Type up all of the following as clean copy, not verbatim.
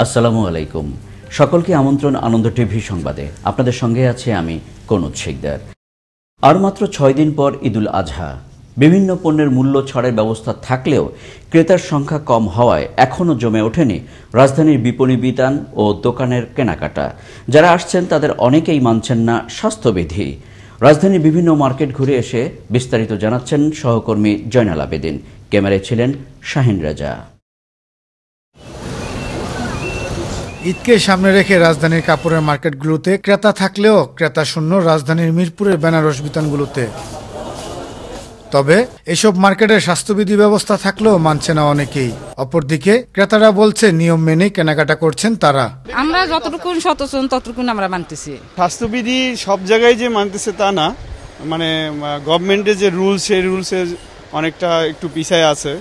আসসালামু আলাইকুম। সকলকে আমন্ত্রণ আনন্দ টিভি সংবাদে। আপনাদের সঙ্গে আছে আমি কনুদ শিকদার। আর মাত্র 6 দিন পর ঈদুল আজহা। বিভিন্ন পণ্যের মূল্য ছাড়ের ব্যবস্থা থাকলেও ক্রেতার সংখ্যা কম হওয়ায় এখনও জমে ওঠেনি রাজধানীর বিপণী বিতান ও দোকানের কেনাকাটা। যারা আসছেন তাদের অনেকেই মানছেন না স্বাস্থ্যবিধি। রাজধানীর বিভিন্ন মার্কেট ঘুরে এসে বিস্তারিত জানাচ্ছেন সহকর্মী জয়নাল আবেদিন। ক্যামেরায় ছিলেন শাহিন রাজা। ঈদকে সামনে রেখে রাজধানীর কাপড়ের মার্কেটগুলোতে ক্রেতা থাকলেও ক্রেতা শূন্য রাজধানীর মিরপুরের বেনারস বিতানগুলোতে। তবে এসব মার্কেটের স্বাস্থ্যবিধি ব্যবস্থা থাকলেও মানছে না অনেকেই। অপরদিকে ক্রেতারা বলছে নিয়ম মেনে কেনাকাটা করছেন তারা। আমরা যতটুকু সচেতন ততটুকু আমরা মানতেছি। স্বাস্থ্যবিধি সব জায়গায় যে মানতেছে তা না, মানে গভর্নমেন্টের যে রুলস সেই রুলসে অনেকটা একটু পিছায় আছে।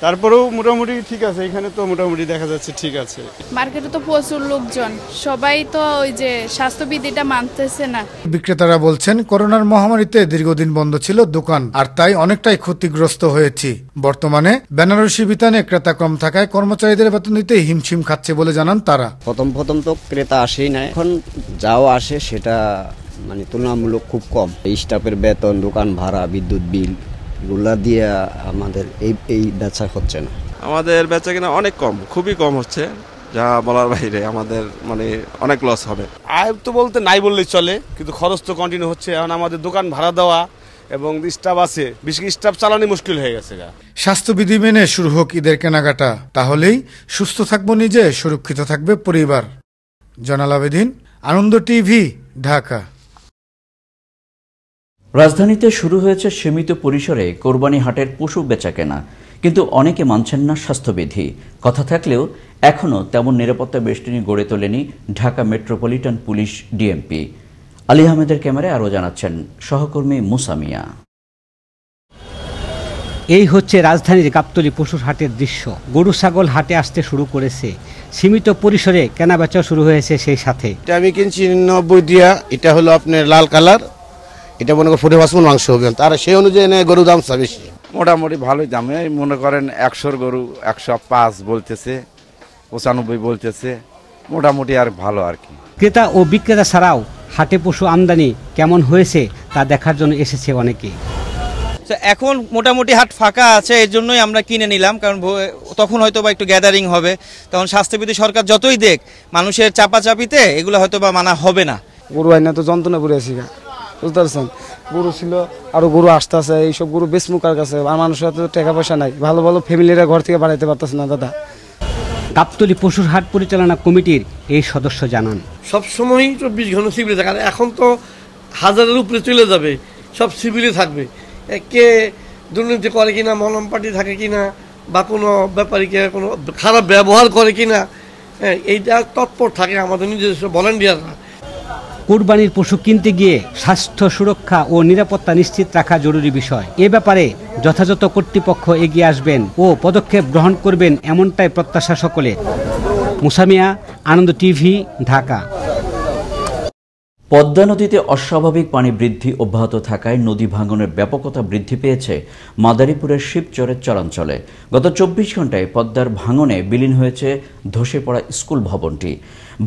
তারপরেও মোটামুটি ঠিক আছে, এখানে তো মোটামুটি দেখা যাচ্ছে ঠিক আছে। মার্কেটে তো প্রচুর লোকজন, সবাই তো ওই যে স্বাস্থ্যবিধিটা মানতেছে না। বিক্রেতারা বলছেন করোনার মহামারীতে দীর্ঘদিন বন্ধ ছিল দোকান, আর তাই অনেকটাই ক্ষতিগ্রস্ত হয়েছি। বর্তমানে বেনারসি বিতানে ক্রেতা কম থাকায় কর্মচারীদের বেতন দিতে হিমশিম খাচ্ছে বলে জানান তারা। প্রথম তো ক্রেতা আসেই না, এখন যাও আসে সেটা মানে তুলনামূলক খুব কম। স্টাফের বেতন, দোকান ভাড়া, বিদ্যুৎ বিল এগুলা দিয়ে আমাদের এই বেচা হচ্ছে না। আমাদের বেচা কিনা অনেক কম, খুবই কম হচ্ছে, যা বলার বাইরে। আমাদের মানে অনেক লস হবে। আয় তো বলতে নাই বললেই চলে, কিন্তু খরচ তো কন্টিনিউ হচ্ছে। এখন আমাদের দোকান ভাড়া দেওয়া এবং স্টাফ আছে, বেশি স্টাফ চালানো মুশকিল হয়ে গেছে। স্বাস্থ্যবিধি মেনে শুরু হোক ঈদের কেনাকাটা, তাহলেই সুস্থ থাকবো নিজে, সুরক্ষিত থাকবে পরিবার। জয়নাল আবেদিন, আনন্দ টিভি, ঢাকা। রাজধানীতে শুরু হয়েছে সীমিত পরিসরে কোরবানি হাটের পশু বেচাকেনা, কিন্তু অনেকে মানছেন না স্বাস্থ্যবিধি। কথা থাকলেও এখনও তেমন নিরাপত্তা বেষ্টনী গড়ে তোলেনি Dhaka metropolitan police DMP. Ali আহমেদের ক্যামেরায় আরও জানাচ্ছেন সহকর্মী মুসামিয়া। এই হচ্ছে রাজধানীর গাবতলী পশুর হাটের দৃশ্য। গরু ছাগল হাটে আসতে শুরু করেছে, সীমিত পরিসরে কেনাবেচা শুরু হয়েছে। সেই সাথে এটা আমি কিনছি 90 দিয়া, এটা হলো আপনার লাল কালার, এটা মনে করেন 45 মাংস হবে, তার সেই অনুযায়ী গরুর দাম বেশি। মোটামুটি ভালোই দামে, মনে করেন 100 গরু 105 বলতেছে, 95 বলতেছে, মোটামুটি আর ভালো আর কি। ক্রেতা ও বিক্রেতা ছাড়াও হাটে পশু আমদানি কেমন হয়েছে তা দেখার জন্য এসেছে অনেকে। এখন মোটামুটি হাট ফাঁকা আছে, এর জন্যই আমরা কিনে নিলাম, কারণ তখন হয়তো বা একটু গ্যাদারিং হবে। তখন স্বাস্থ্যবিধি সরকার যতই দেখ, মানুষের চাপাচাপিতে এগুলো হয়তো বা মানা হবে না। গরু আইনা তো যন্ত্রণা করে আসি, বুঝতে পারছেন। গরু ছিল, আরো গরু আসতে আছে, এইসব গরু বেচমুখার কাছে, আর মানুষের তো টাকা পয়সা নাই, ভালো ভালো ফ্যামিলিরা ঘর থেকে বাড়াইতে পারতেছে না। দাদা, গাবতলী পশুর হাট পরিচালনা কমিটির এই সদস্য জানান, সবসময়ই 24 ঘন্টা সিভিলে থাকে, এখন তো 1000-এর উপরে চলে যাবে, সব সিভিলে থাকবে। কে দুর্নীতি করে কিনা, মলম পার্টি থাকে কিনা, বা কোনো ব্যাপারীকে কোনো খারাপ ব্যবহার করে কিনা, এইটা তৎপর থাকে আমাদের নিজস্ব ভলান্টিয়াররা। কোরবানির পশু কিনতে গিয়ে স্বাস্থ্য সুরক্ষা ও নিরাপত্তা নিশ্চিত রাখা জরুরি বিষয়। এ ব্যাপারে যথাযথ কর্তৃপক্ষ এগিয়ে আসবেন ও পদক্ষেপ গ্রহণ করবেন, এমনটাই প্রত্যাশা সকলে। মুসামিয়া, আনন্দ টিভি, ঢাকা। পদ্মা নদীতে অস্বাভাবিক পানি বৃদ্ধি অব্যাহত থাকায় নদী ভাঙনের ব্যাপকতা বৃদ্ধি পেয়েছে মাদারীপুরের শিবচরের চরাঞ্চলে। গত 24 ঘন্টায় পদ্মার ভাঙনে বিলীন হয়েছে ধসে পড়া স্কুল ভবনটি।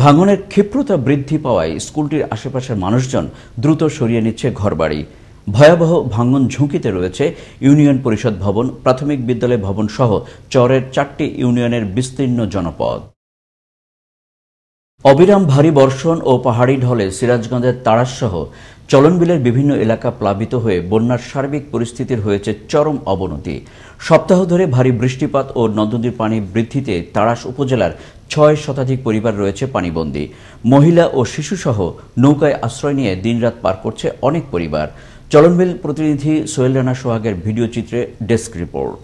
ভাঙনের ক্ষিপ্রতা বৃদ্ধি পাওয়ায় স্কুলটির আশেপাশের মানুষজন দ্রুত সরিয়ে নিচ্ছে ঘরবাড়ি। ভয়াবহ ভাঙন ঝুঁকিতে রয়েছে ইউনিয়ন পরিষদ ভবন, প্রাথমিক বিদ্যালয় ভবন সহ চরের 4টি ইউনিয়নের বিস্তীর্ণ জনপদ। অবিরাম ভারী বর্ষণ ও পাহাড়ি ঢলে সিরাজগঞ্জের তাড়াশ সহ চলনবিলের বিভিন্ন এলাকা প্লাবিত হয়ে বন্যার সার্বিক পরিস্থিতির হয়েছে চরম অবনতি। সপ্তাহ ধরে ভারী বৃষ্টিপাত ও নদ-নদীর পানি বৃদ্ধিতে তাড়াশ উপজেলার 6 শতাধিক পরিবার রয়েছে পানিবন্দী। মহিলা ও শিশুসহ নৌকায় আশ্রয় নিয়ে দিনরাত পার করছে অনেক পরিবার। চলনবিল প্রতিনিধি সোহেল রানা সোহাগের ভিডিও চিত্রে ডেস্ক রিপোর্ট।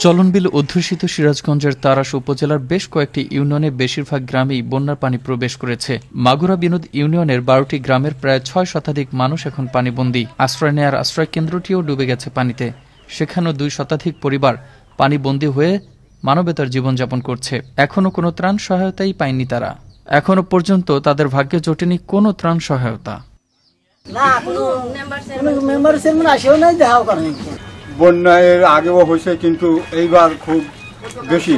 চলনবিল অধ্যুষিত সিরাজগঞ্জের তাড়াশ উপজেলার বেশ কয়েকটি ইউনিয়নে বেশিরভাগ গ্রামেই বন্যার পানি প্রবেশ করেছে। মাগুরা বিনোদ ইউনিয়নের 12টি গ্রামের প্রায় 6 শতাধিক মানুষ এখন পানিবন্দী। আশ্রয় নেয়ার আশ্রয় কেন্দ্রটিও ডুবে গেছে পানিতে। সেখানেও 2 শতাধিক পরিবার পানিবন্দী হয়ে মানবেতর জীবনযাপন করছে। এখনও কোনো ত্রাণ সহায়তাই পায়নি তারা। এখনো পর্যন্ত তাদের ভাগ্যে জোটেনি কোনো ত্রাণ সহায়তা। বন্যায় আগেও হয়েছে, কিন্তু এইবার খুব বেশি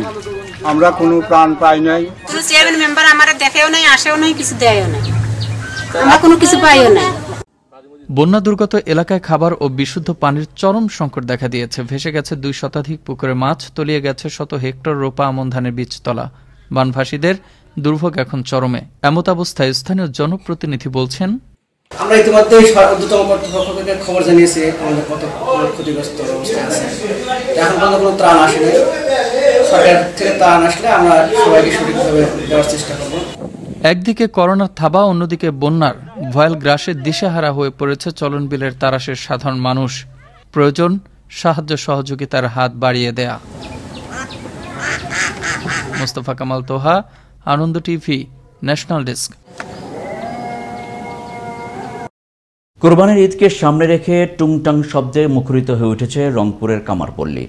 আমরা কোনো প্রাণ পাই নাই। কোনো চেয়ারম্যান মেম্বার আমারে দেখেও নাই, আসেও নাই, কিছু দেয়ও নাই, আমরা কোনো কিছু পাইও নাই। বন্যা দুর্গত এলাকায় খাবার ও বিশুদ্ধ পানির চরম সংকট দেখা দিয়েছে। ভেসে গেছে 2 শতাধিক পুকুরে মাছ, তলিয়ে গেছে শত হেক্টর রোপা আমন ধানের বীজতলা। বানভাসীদের দুর্ভোগ এখন চরমে। এমত অবস্থায় স্থানীয় জনপ্রতিনিধি বলছেন, আমরা ইতিমধ্যে ঊর্ধ্বতম কর্তৃপক্ষকে খবর জানিয়েছি আমাদের কত ক্ষতিগ্রস্ত অবস্থা আছে। এখন পর্যন্ত কোনো ত্রাণ আসেনি। সরকার থেকে ত্রাণ আসলে আমরা সবাইকে সঠিকভাবে দেওয়ার চেষ্টা করব। একদিকে করোনার থাবা, অন্যদিকে বন্যার ভয়াল গ্রাসে দিশেহারা হয়ে পড়েছে চলনবিলের তারাশের সাধারণ মানুষ। প্রয়োজন সাহায্য সহযোগিতার হাত বাড়িয়ে দেয়া। মোস্তফা কামাল তোহা, আনন্দ টিভি, ন্যাশনাল ডেস্ক। কোরবানির ঈদকে সামনে রেখে টুংটাং শব্দে মুখরিত হয়ে উঠেছে রংপুরের কামারপল্লী।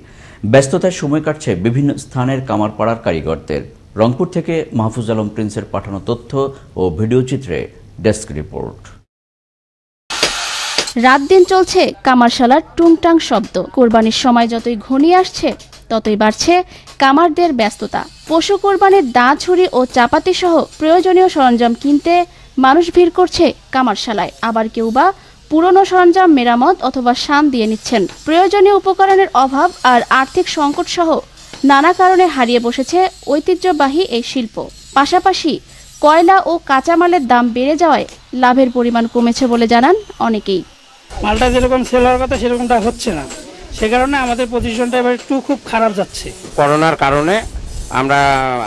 ব্যস্ততায় সময় কাটছে বিভিন্ন স্থানের কামারপাড়ার কারিগরদের। রংপুর থেকে মাহফুজ আলম প্রিন্সের পাঠানো তথ্য ও ভিডিও চিত্রে ডেস্ক রিপোর্ট। রাত দিন চলছে কামারশালার টুংটাং শব্দ। কোরবানির সময় যতই ঘনিয়ে আসছে ততই বাড়ছে কামারদের ব্যস্ততা। পশু কোরবানির দা, ছুরি ও চাপাতি সহ প্রয়োজনীয় সরঞ্জাম কিনতে মানুষ ভিড় করছে কামারশালায়। আবার কেউ বা পুরনো সরঞ্জাম মেরামত অথবা শান দিয়ে নিচ্ছেন। প্রয়োজনীয় উপকরণের অভাব আর আর্থিক সংকট সহ নানা কারণে হারিয়ে বসেছে ঐতিহ্যবাহী এই শিল্প। পাশাপাশি কয়লা ও কাঁচামালের দাম বেড়ে যাওয়ায় লাভের পরিমাণ কমেছে বলে জানান অনেকেই। মালটা যেরকম সেল হওয়ার কথা সেরকমটা হচ্ছে না, সে কারণে আমাদের পজিশনটা এবার একটু খুব খারাপ যাচ্ছে। করোনার কারণে আমরা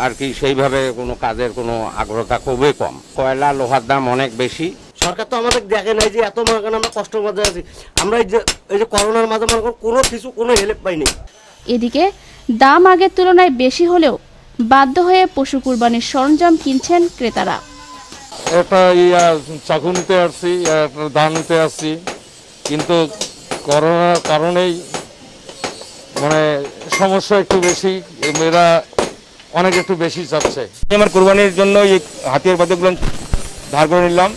আর কি সেইভাবে কোনো কাজের কোনো আগ্রহটা খুবই কম। কয়লা, লোহার দাম অনেক বেশি। সরকার তো আমাদের দেখে নাই যে এত মনে করেন আমরা কষ্টের মধ্যে আছি। আমরা এই যে করোনার মাঝে মনে করেন কোনো কিছু কোনো হেল্প পাইনি। এদিকে দাম আগের তুলনায় বেশি হলেও বাধ্য হয়ে পশু কুরবানির সরঞ্জাম কিনছেন ক্রেতারা। একটা চাকু নিতে আসছি, একটা ধান নিতে আসছি, কিন্তু করোনার কারণেই মানে সমস্যা একটু বেশি, এরা অনেক একটু বেশি চাচ্ছে। আমার কোরবানির জন্য এই হাতিয়ার বাদ্যগুলো ধার করে নিলাম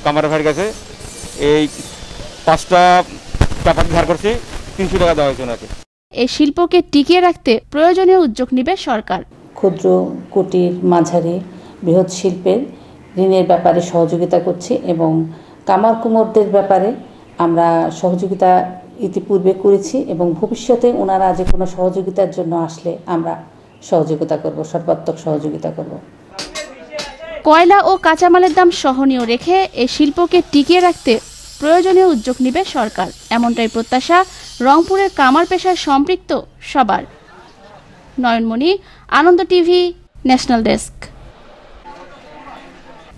কামার ভাইয়ের কাছে। এই 5টা চাপাতি ধার করছি, 300 টাকা দেওয়া হয়েছে ওনাকে। এই শিল্পকে টিকিয়ে রাখতে প্রয়োজনীয় উদ্যোগ নেবে সরকার। ক্ষুদ্র, কুটির, মাঝারি, বৃহৎ শিল্পের ঋণের ব্যাপারে সহযোগিতা করছি এবং কামার কুমোরদের ব্যাপারে আমরা সহযোগিতা ইতিপূর্বে করেছি এবং ভবিষ্যতে ওনারা যে কোনো সহযোগিতার জন্য আসলে আমরা সহযোগিতা করব, সর্বাত্মক সহযোগিতা করব। কয়লা ও কাঁচামালের দাম সহনীয় রেখে এই শিল্পকে টিকিয়ে রাখতে প্রয়োজনীয় উদ্যোগ নেবে সরকার, এমনটাই প্রত্যাশা রংপুরের কামার পেশায় সম্পৃক্ত সবার। নয়নমণি, আনন্দ টিভি, ন্যাশনাল ডেস্ক।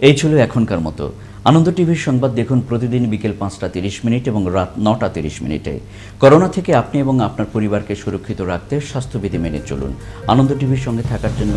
এই ছিল এখনকার মতো। আনন্দ টিভির সংবাদ দেখুন প্রতিদিন বিকেল 5:30 এবং রাত 9:30। করোনা থেকে আপনি এবং আপনার পরিবারকে সুরক্ষিত রাখতে স্বাস্থ্যবিধি মেনে চলুন। আনন্দ টিভির সঙ্গে থাকার জন্য